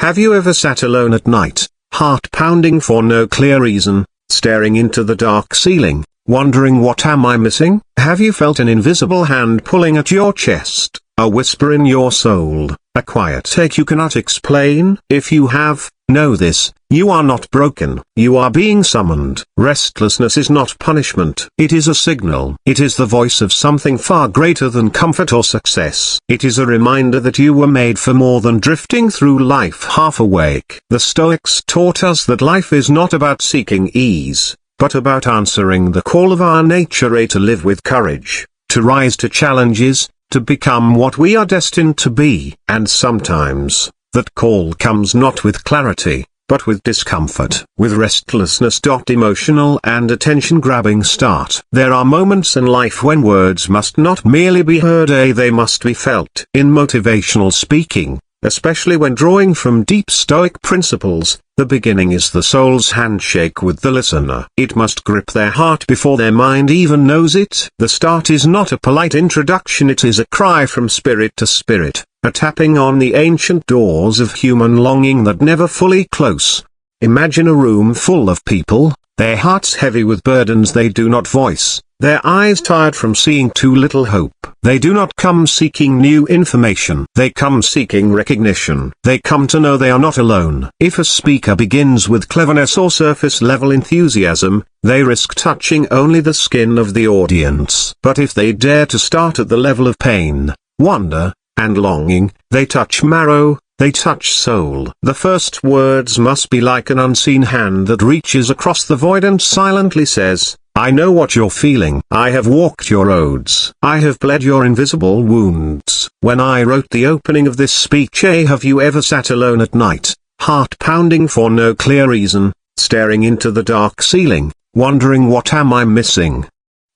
Have you ever sat alone at night, heart pounding for no clear reason, staring into the dark ceiling, wondering what am I missing? Have you felt an invisible hand pulling at your chest, a whisper in your soul, a quiet ache you cannot explain? If you have, know this: you are not broken. You are being summoned. Restlessness is not punishment. It is a signal. It is the voice of something far greater than comfort or success. It is a reminder that you were made for more than drifting through life half awake. The Stoics taught us that life is not about seeking ease, but about answering the call of our nature to live with courage, to rise to challenges, to become what we are destined to be. And sometimes, that call comes not with clarity, but with discomfort. With restlessness. Emotional and attention-grabbing start. There are moments in life when words must not merely be heard, they must be felt. In motivational speaking, especially when drawing from deep Stoic principles, the beginning is the soul's handshake with the listener. It must grip their heart before their mind even knows it. The start is not a polite introduction, it is a cry from spirit to spirit, a tapping on the ancient doors of human longing that never fully close. Imagine a room full of people, their hearts heavy with burdens they do not voice, their eyes tired from seeing too little hope. They do not come seeking new information. They come seeking recognition. They come to know they are not alone. If a speaker begins with cleverness or surface-level enthusiasm, they risk touching only the skin of the audience. But if they dare to start at the level of pain, wonder, and longing, they touch marrow, they touch soul. The first words must be like an unseen hand that reaches across the void and silently says, I know what you're feeling. I have walked your roads. I have bled your invisible wounds. When I wrote the opening of this speech, have you ever sat alone at night, heart pounding for no clear reason, staring into the dark ceiling, wondering what am I missing?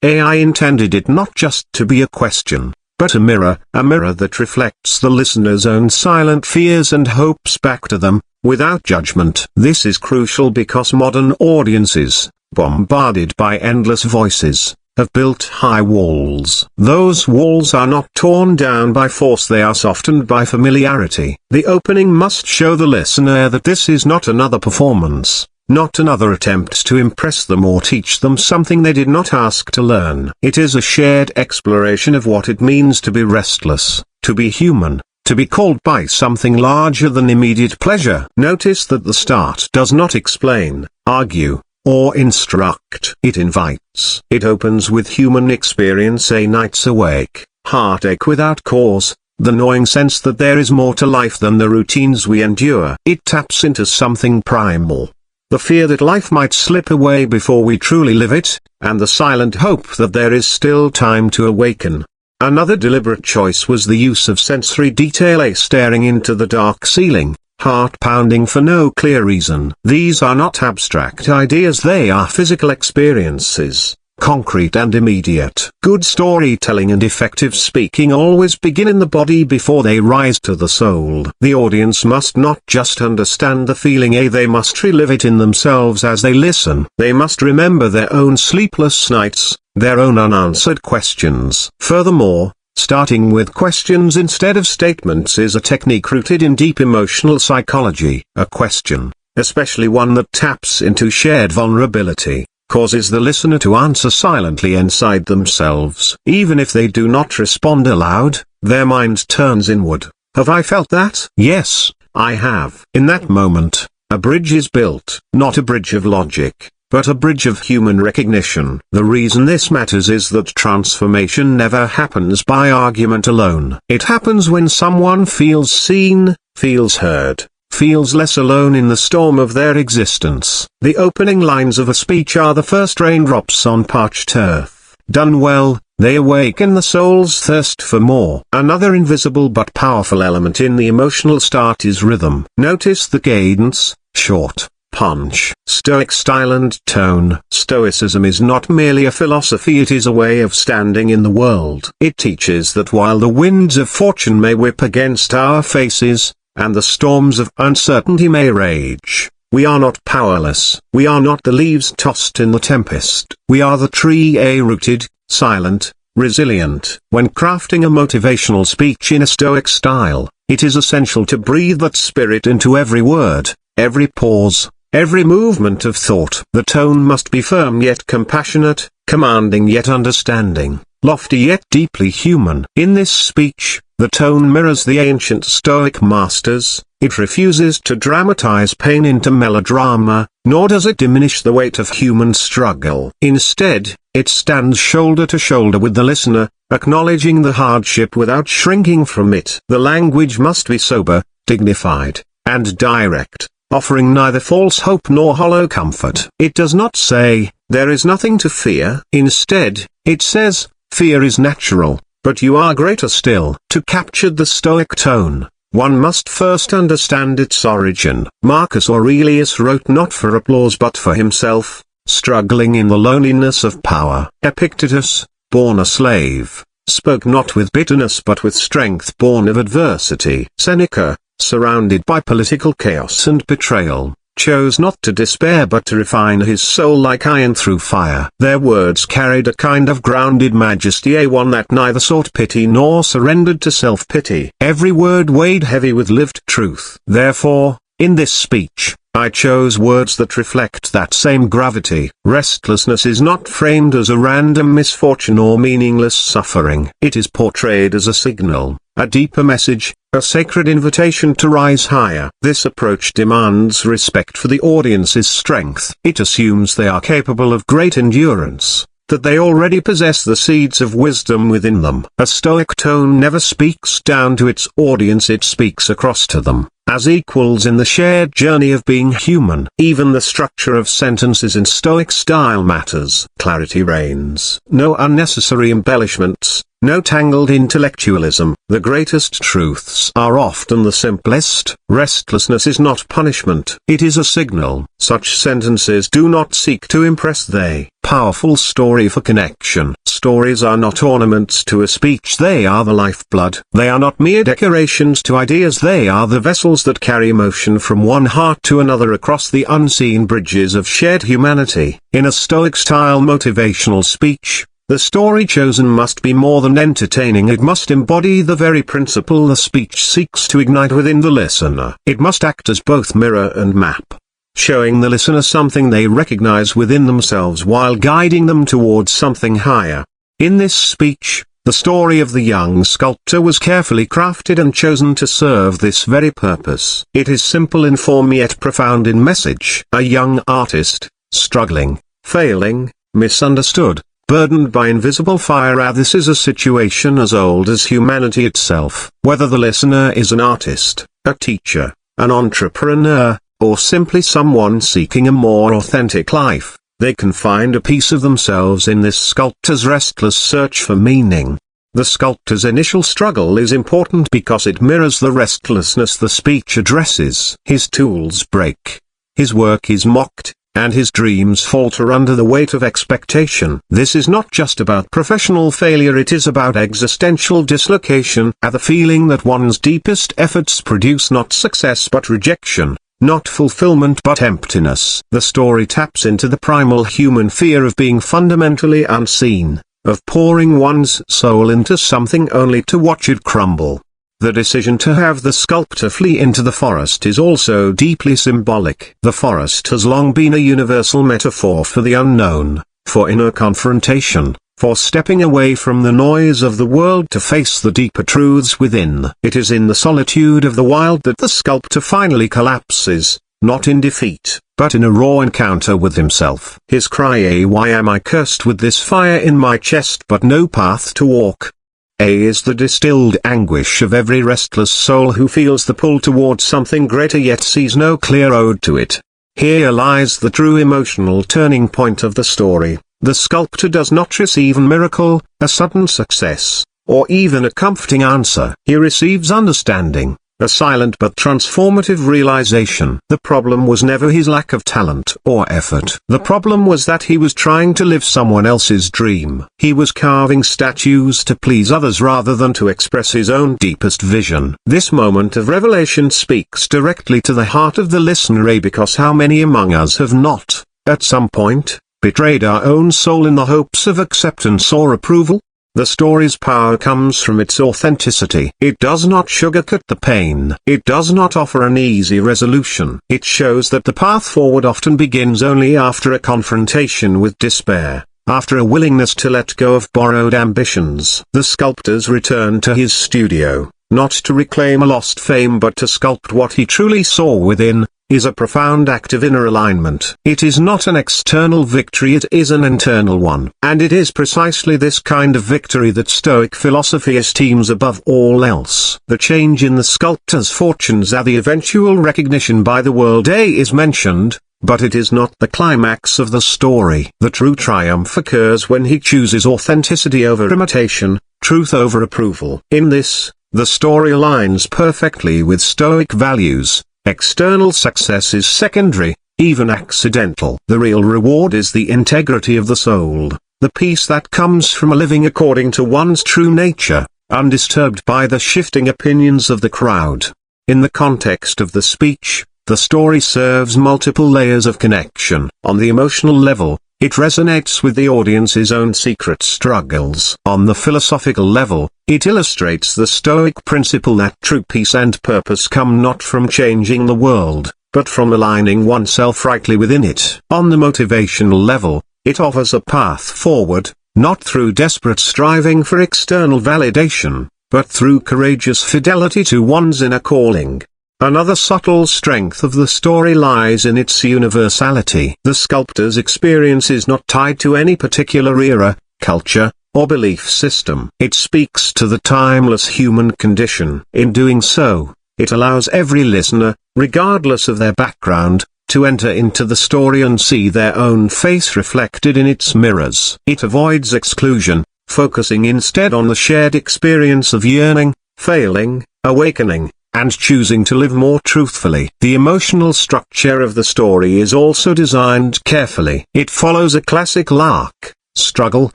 I intended it not just to be a question, but a mirror that reflects the listener's own silent fears and hopes back to them, without judgment. This is crucial because modern audiences, bombarded by endless voices, have built high walls. Those walls are not torn down by force, they are softened by familiarity. The opening must show the listener that this is not another performance, not another attempt to impress them or teach them something they did not ask to learn. It is a shared exploration of what it means to be restless, to be human, to be called by something larger than immediate pleasure. Notice that the start does not explain, argue, or instruct. It invites. It opens with human experience, a night's awake, heartache without cause, the gnawing sense that there is more to life than the routines we endure. It taps into something primal, the fear that life might slip away before we truly live it, and the silent hope that there is still time to awaken. Another deliberate choice was the use of sensory detail, staring into the dark ceiling, heart pounding for no clear reason. These are not abstract ideas, they are physical experiences, concrete and immediate. Good storytelling and effective speaking always begin in the body before they rise to the soul. The audience must not just understand the feeling, they must relive it in themselves as they listen. They must remember their own sleepless nights, their own unanswered questions. Furthermore, starting with questions instead of statements is a technique rooted in deep emotional psychology. A question, especially one that taps into shared vulnerability, causes the listener to answer silently inside themselves. Even if they do not respond aloud, their mind turns inward. Have I felt that? Yes, I have. In that moment, a bridge is built. Not a bridge of logic, but a bridge of human recognition. The reason this matters is that transformation never happens by argument alone. It happens when someone feels seen, feels heard, feels less alone in the storm of their existence. The opening lines of a speech are the first raindrops on parched earth. Done well, they awaken the soul's thirst for more. Another invisible but powerful element in the emotional start is rhythm. Notice the cadence, short, punch, Stoic style and tone. Stoicism is not merely a philosophy, it is a way of standing in the world. It teaches that while the winds of fortune may whip against our faces, and the storms of uncertainty may rage, we are not powerless. We are not the leaves tossed in the tempest. We are the tree, rooted, silent, resilient. When crafting a motivational speech in a Stoic style, it is essential to breathe that spirit into every word, every pause, every movement of thought. The tone must be firm yet compassionate, commanding yet understanding, lofty yet deeply human. In this speech, the tone mirrors the ancient Stoic masters. It refuses to dramatize pain into melodrama, nor does it diminish the weight of human struggle. Instead, it stands shoulder to shoulder with the listener, acknowledging the hardship without shrinking from it. The language must be sober, dignified, and direct, offering neither false hope nor hollow comfort. It does not say, "There is nothing to fear." Instead, it says, "Fear is natural, but you are greater still." To capture the Stoic tone, one must first understand its origin. Marcus Aurelius wrote not for applause but for himself, struggling in the loneliness of power. Epictetus, born a slave, spoke not with bitterness but with strength born of adversity. Seneca, surrounded by political chaos and betrayal, chose not to despair but to refine his soul like iron through fire. Their words carried a kind of grounded majesty, one that neither sought pity nor surrendered to self-pity. Every word weighed heavy with lived truth. Therefore, in this speech, I chose words that reflect that same gravity. Restlessness is not framed as a random misfortune or meaningless suffering. It is portrayed as a signal, a deeper message, a sacred invitation to rise higher. This approach demands respect for the audience's strength. It assumes they are capable of great endurance, that they already possess the seeds of wisdom within them. A Stoic tone never speaks down to its audience, it speaks across to them, as equals in the shared journey of being human. Even the structure of sentences in Stoic style matters. Clarity reigns. No unnecessary embellishments, no tangled intellectualism. The greatest truths are often the simplest. Restlessness is not punishment. It is a signal. Such sentences do not seek to impress, they powerful story for connection. Stories are not ornaments to a speech, they are the lifeblood. They are not mere decorations to ideas, they are the vessels that carry emotion from one heart to another across the unseen bridges of shared humanity. In a Stoic-style motivational speech, the story chosen must be more than entertaining, it must embody the very principle the speech seeks to ignite within the listener. It must act as both mirror and map, showing the listener something they recognize within themselves while guiding them towards something higher. In this speech, the story of the young sculptor was carefully crafted and chosen to serve this very purpose. It is simple in form yet profound in message. A young artist, struggling, failing, misunderstood, burdened by invisible fire. This is a situation as old as humanity itself. Whether the listener is an artist, a teacher, an entrepreneur, or simply someone seeking a more authentic life, they can find a piece of themselves in this sculptor's restless search for meaning. The sculptor's initial struggle is important because it mirrors the restlessness the speech addresses. His tools break, his work is mocked, and his dreams falter under the weight of expectation. This is not just about professional failure, it is about existential dislocation, and the feeling that one's deepest efforts produce not success but rejection, not fulfillment but emptiness. The story taps into the primal human fear of being fundamentally unseen, of pouring one's soul into something only to watch it crumble. The decision to have the sculptor flee into the forest is also deeply symbolic. The forest has long been a universal metaphor for the unknown, for inner confrontation, for stepping away from the noise of the world to face the deeper truths within. It is in the solitude of the wild that the sculptor finally collapses, not in defeat, but in a raw encounter with himself. His cry, "Why am I cursed with this fire in my chest but no path to walk?" Is the distilled anguish of every restless soul who feels the pull towards something greater yet sees no clear road to it. Here lies the true emotional turning point of the story. The sculptor does not receive a miracle, a sudden success, or even a comforting answer. He receives understanding, a silent but transformative realization. The problem was never his lack of talent or effort. The problem was that he was trying to live someone else's dream. He was carving statues to please others rather than to express his own deepest vision. This moment of revelation speaks directly to the heart of the listener, because how many among us have not, at some point, betrayed our own soul in the hopes of acceptance or approval? The story's power comes from its authenticity. It does not sugarcoat the pain. It does not offer an easy resolution. It shows that the path forward often begins only after a confrontation with despair, after a willingness to let go of borrowed ambitions. The sculptor's return to his studio, not to reclaim a lost fame but to sculpt what he truly saw within, is a profound act of inner alignment. It is not an external victory, it is an internal one. And it is precisely this kind of victory that Stoic philosophy esteems above all else. The change in the sculptor's fortunes and the eventual recognition by the world is mentioned, but it is not the climax of the story. The true triumph occurs when he chooses authenticity over imitation, truth over approval. In this, the story aligns perfectly with Stoic values. External success is secondary, even accidental. The real reward is the integrity of the soul, the peace that comes from living according to one's true nature, undisturbed by the shifting opinions of the crowd. In the context of the speech, the story serves multiple layers of connection. On the emotional level, it resonates with the audience's own secret struggles. On the philosophical level, it illustrates the Stoic principle that true peace and purpose come not from changing the world, but from aligning oneself rightly within it. On the motivational level, it offers a path forward, not through desperate striving for external validation, but through courageous fidelity to one's inner calling. Another subtle strength of the story lies in its universality. The sculptor's experience is not tied to any particular era, culture, or belief system. It speaks to the timeless human condition. In doing so, it allows every listener, regardless of their background, to enter into the story and see their own face reflected in its mirrors. It avoids exclusion, focusing instead on the shared experience of yearning, failing, awakening, and choosing to live more truthfully. The emotional structure of the story is also designed carefully. It follows a classical arc: struggle,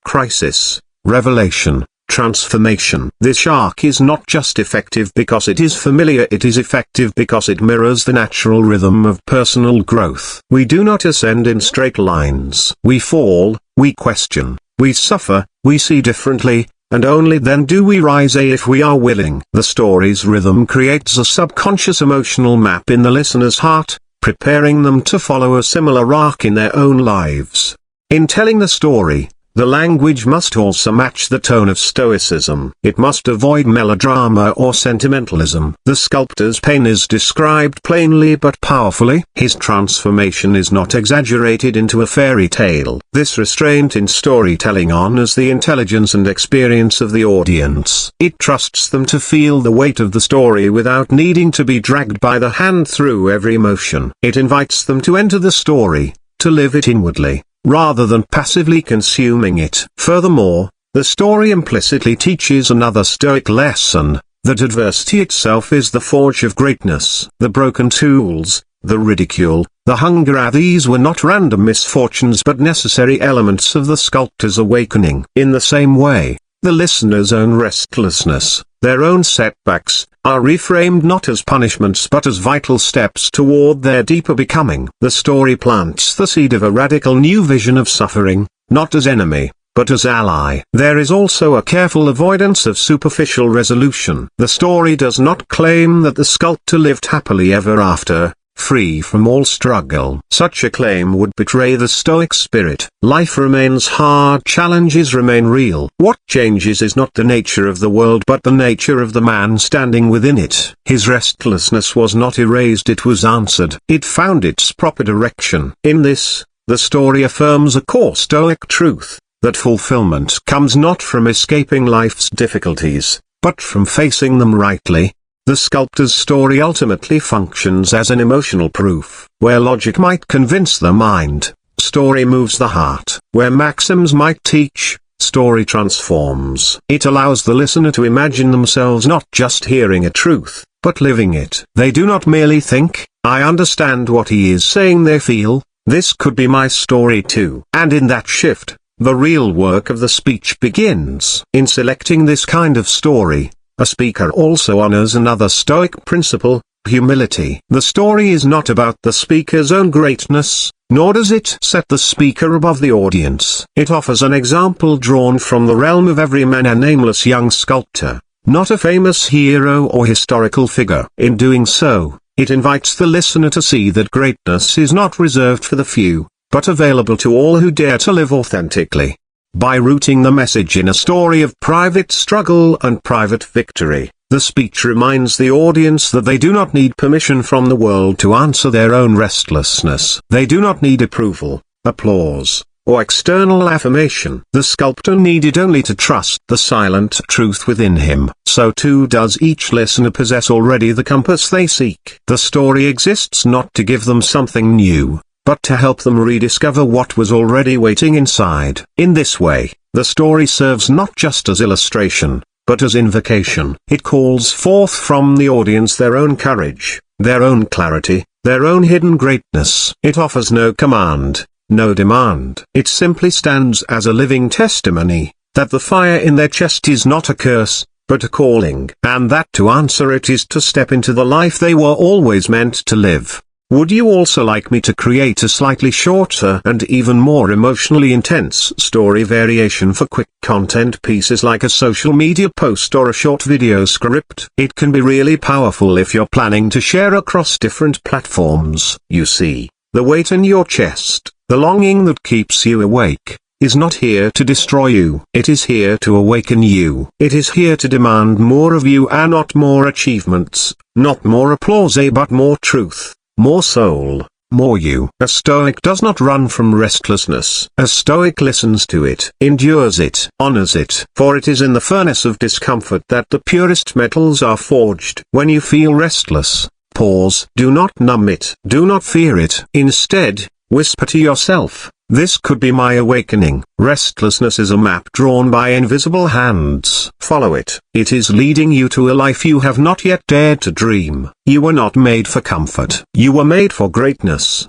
crisis, revelation, transformation. This arc is not just effective because it is familiar, it is effective because it mirrors the natural rhythm of personal growth. We do not ascend in straight lines. We fall, we question, we suffer, we see differently, and only then do we rise if we are willing. The story's rhythm creates a subconscious emotional map in the listener's heart, preparing them to follow a similar arc in their own lives. In telling the story, the language must also match the tone of Stoicism. It must avoid melodrama or sentimentalism. The sculptor's pain is described plainly but powerfully. His transformation is not exaggerated into a fairy tale. This restraint in storytelling honors the intelligence and experience of the audience. It trusts them to feel the weight of the story without needing to be dragged by the hand through every emotion. It invites them to enter the story, to live it inwardly, rather than passively consuming it. Furthermore, the story implicitly teaches another Stoic lesson, that adversity itself is the forge of greatness. The broken tools, the ridicule, the hunger, these were not random misfortunes but necessary elements of the sculptor's awakening. In the same way, the listener's own restlessness, their own setbacks, are reframed not as punishments but as vital steps toward their deeper becoming. The story plants the seed of a radical new vision of suffering, not as enemy, but as ally. There is also a careful avoidance of superficial resolution. The story does not claim that the sculptor lived happily ever after, free from all struggle. Such a claim would betray the Stoic spirit. Life remains hard, challenges remain real. What changes is not the nature of the world but the nature of the man standing within it. His restlessness was not erased, it was answered. It found its proper direction. In this, the story affirms a core Stoic truth, that fulfillment comes not from escaping life's difficulties, but from facing them rightly. The sculptor's story ultimately functions as an emotional proof. Where logic might convince the mind, story moves the heart. Where maxims might teach, story transforms. It allows the listener to imagine themselves not just hearing a truth, but living it. They do not merely think, I understand what he is saying, they feel, this could be my story too. And in that shift, the real work of the speech begins. In selecting this kind of story, a speaker also honors another Stoic principle, humility. The story is not about the speaker's own greatness, nor does it set the speaker above the audience. It offers an example drawn from the realm of every man, a nameless young sculptor, not a famous hero or historical figure. In doing so, it invites the listener to see that greatness is not reserved for the few, but available to all who dare to live authentically. By rooting the message in a story of private struggle and private victory, the speech reminds the audience that they do not need permission from the world to answer their own restlessness. They do not need approval, applause, or external affirmation. The sculptor needed only to trust the silent truth within him. So too does each listener possess already the compass they seek. The story exists not to give them something new, but to help them rediscover what was already waiting inside. In this way, the story serves not just as illustration, but as invocation. It calls forth from the audience their own courage, their own clarity, their own hidden greatness. It offers no command, no demand. It simply stands as a living testimony, that the fire in their chest is not a curse, but a calling, and that to answer it is to step into the life they were always meant to live. Would you also like me to create a slightly shorter and even more emotionally intense story variation for quick content pieces like a social media post or a short video script? It can be really powerful if you're planning to share across different platforms. You see, the weight in your chest, the longing that keeps you awake, is not here to destroy you. It is here to awaken you. It is here to demand more of you, and not more achievements, not more applause, but more truth. More soul, more you. A Stoic does not run from restlessness. A Stoic listens to it, endures it, honors it. For it is in the furnace of discomfort that the purest metals are forged. When you feel restless, pause. Do not numb it. Do not fear it. Instead, whisper to yourself, "This could be my awakening." Restlessness is a map drawn by invisible hands. Follow it. It is leading you to a life you have not yet dared to dream. You were not made for comfort. You were made for greatness.